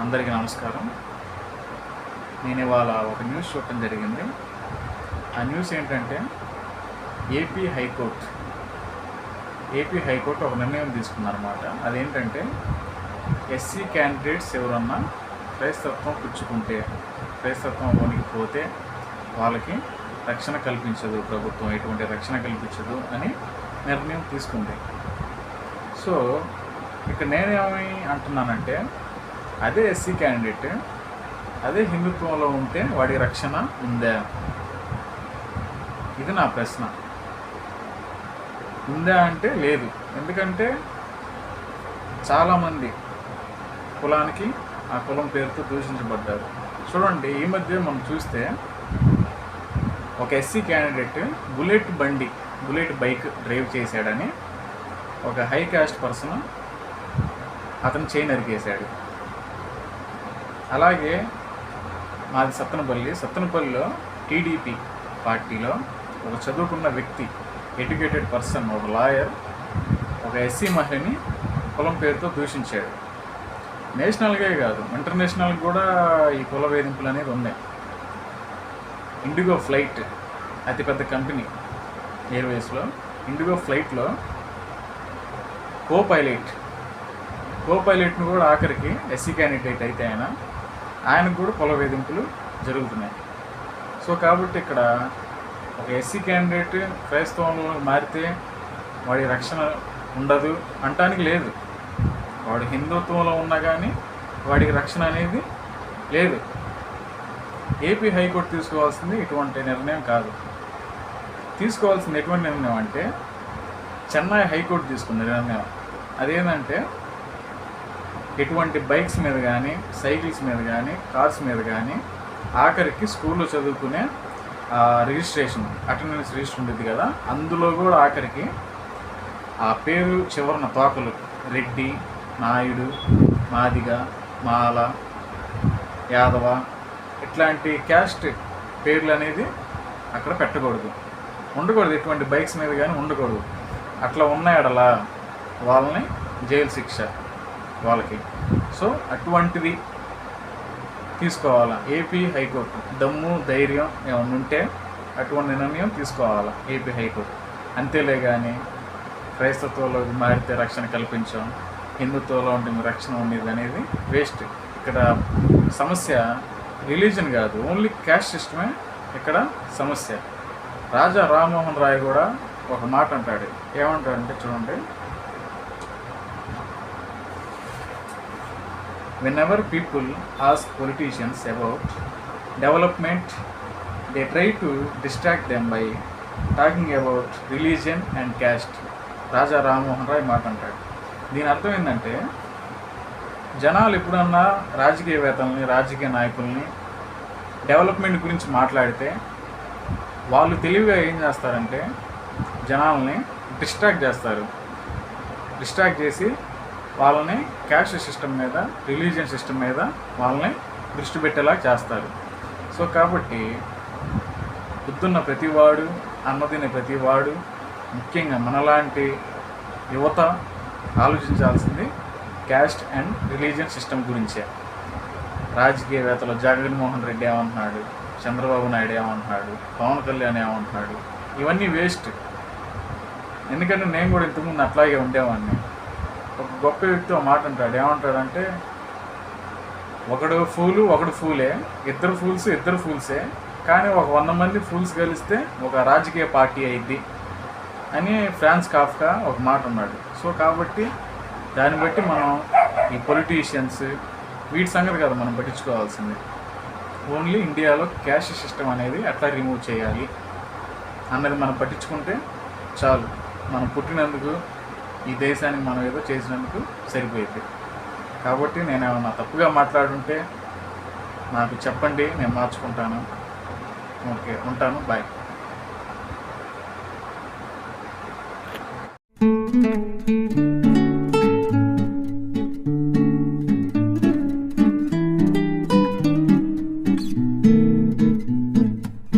అందరికీ నమస్కారం. నేను ఇవాళ ఒక న్యూస్ చూడటం జరిగింది. ఆ న్యూస్ ఏంటంటే ఏపీ హైకోర్టు ఒక నిర్ణయం తీసుకుందన్నమాట. అదేంటంటే ఎస్సీ క్యాండిడేట్స్ ఎవరన్నా క్రైస్తత్వం పుచ్చుకుంటే, క్రైస్తత్వం వణికిపోతే వాళ్ళకి రక్షణ కల్పించదు, ప్రభుత్వం ఎటువంటి రక్షణ కల్పించదు అని నిర్ణయం తీసుకుంది. సో ఇక్కడ నేనేమి అంటున్నానంటే, అదే ఎస్సీ క్యాండిడేట్ అదే హిందుత్వంలో ఉంటే వాడి రక్షణ ఉందా? ఇది నా ప్రశ్న. ఉందా అంటే లేదు. ఎందుకంటే చాలామంది కులానికి ఆ కులం పేరుతో దూషించబడ్డారు. చూడండి, ఈ మధ్య మనం చూస్తే ఒక SC candidate bullet bike drive చేశాడని ఒక హై కాస్ట్ పర్సన్ అతను చేయి నరికేశాడు. అలాగే మాది సత్తెనపల్లిలో టీడీపీ పార్టీలో ఒక చదువుకున్న వ్యక్తి, ఎడ్యుకేటెడ్ పర్సన్, ఒక లాయర్, ఒక ఎస్సీ మహిళని కులం పేరుతో దూషించాడు. నేషనల్గా కాదు, ఇంటర్నేషనల్ కూడా ఈ కుల వేధింపులు అనేది ఉన్నాయి. ఇండిగో ఫ్లైట్ అతిపెద్ద కంపెనీ ఎయిర్వేస్లో, ఇండిగో ఫ్లైట్లో కో పైలట్ను కూడా ఆఖరికి ఎస్సీ క్యాండిడేట్ అయితే ఆయనకు కూడా కుల వేధింపులు జరుగుతున్నాయి. సో కాబట్టి ఇక్కడ ఒక ఎస్సీ క్యాండిడేట్ క్రైస్తవంలో మారితే వాడి రక్షణ ఉండదు అంటానికి లేదు. వాడు హిందుత్వంలో ఉన్నా కానీ వాడికి రక్షణ అనేది లేదు. ఏపీ హైకోర్టు తీసుకోవాల్సింది ఇటువంటి నిర్ణయం కాదు. తీసుకోవాల్సింది ఎటువంటి నిర్ణయం అంటే చెన్నై హైకోర్టు తీసుకున్న నిర్ణయం. అదేంటంటే ఎటువంటి బైక్స్ మీద కానీ, సైకిల్స్ మీద కానీ, కార్స్ మీద కానీ, ఆఖరికి స్కూల్లో చదువుకునే రిజిస్ట్రేషన్, అటెండెన్స్ రిజిస్టర్ ఉంటుంది కదా, అందులో కూడా ఆఖరికి ఆ పేరు చివరన తోకలు రెడ్డి, నాయుడు, మాదిగ, మాల, యాదవ ఇట్లాంటి క్యాస్ట్ పేర్లు అనేది అక్కడ ఉండకూడదు. ఎటువంటి బైక్స్ మీద కానీ ఉండకూడదు. అట్లా ఉన్న ఎడల వాళ్ళని జైలు శిక్ష వాళ్ళకి. సో అటువంటిది తీసుకోవాలా ఏపీ హైకోర్టు. దమ్ము ధైర్యం ఏమన్నా ఉంటే అటువంటి నిర్ణయం తీసుకోవాలా ఏపీ హైకోర్టు. అంతేలే కానీ క్రైస్తత్వంలో మారితే రక్షణ కల్పించాం, హిందుత్వంలో ఉంటే రక్షణ ఉండేది అనేది వేస్ట్. ఇక్కడ సమస్య రిలీజన్ కాదు, ఓన్లీ క్యాస్ట్ సిస్టమే ఇక్కడ సమస్య. రాజా రామ్మోహన్ రాయ్ కూడా ఒక మాట అంటాడు. ఏమంటాడంటే చూడండి, whenever people ask politicians about development, they try to distract them by talking about religion and caste. Raja Rammohan Roy మాట అంటాడు. దీని అర్థం ఏంటంటే, జనాలు ఎప్పుడన్నా రాజకీయవేత్తల్ని, రాజకీయ నాయకుల్ని డెవలప్మెంట్ గురించి మాట్లాడితే వాళ్ళు తెలివిగా ఏం చేస్తారంటే జనాల్ని డిస్ట్రాక్ట్ చేసి వాళ్ళని క్యాస్ట్ సిస్టమ్ మీద, రిలీజియన్ సిస్టమ్ మీద వాళ్ళని దృష్టి పెట్టేలా చేస్తారు. సో కాబట్టి బుద్ధున్న ప్రతివాడు, అన్నదిన ప్రతివాడు, ముఖ్యంగా మనలాంటి యువత ఆలోచించాల్సింది క్యాస్ట్ అండ్ రిలీజియన్ సిస్టమ్ గురించే. రాజకీయవేత్తలు జగన్మోహన్ రెడ్డి ఏమంటున్నాడు, చంద్రబాబు నాయుడు ఏమంటున్నాడు, పవన్ కళ్యాణ్ ఏమంటున్నాడు, ఇవన్నీ వేస్ట్. ఎందుకంటే నేను కూడా ఇంతకుముందు అట్లాగే ఉండేవాడిని. ఒక గొప్ప వ్యక్తి ఒక మాట అంటాడు. ఏమంటాడంటే, ఒకడు ఫూలే, ఇద్దరు ఫూల్సే, కానీ ఒక 100 మంది ఫూల్స్ కలిస్తే ఒక రాజకీయ పార్టీ అయింది అని ఫ్రాన్స్ కాఫ్కా ఒక మాట అన్నాడు. సో కాబట్టి దాన్ని బట్టి మనం ఈ పొలిటీషియన్స్ వీటి సంగతి కదా మనం పట్టించుకోవాల్సింది. ఓన్లీ ఇండియాలో క్యాస్ట్ సిస్టమ్ అనేది ఎట్లా రిమూవ్ చేయాలి అన్నది మనం పట్టించుకుంటే చాలు. మనం పుట్టినందుకు, ఈ దేశానికి మనం ఏదో చేసినందుకు సరిపోయింది. కాబట్టి నేను ఏమన్నా తప్పుగా మాట్లాడుంటే నాకు చెప్పండి, నేను మార్చుకుంటాను. ఓకే, ఉంటాను. బాయ్.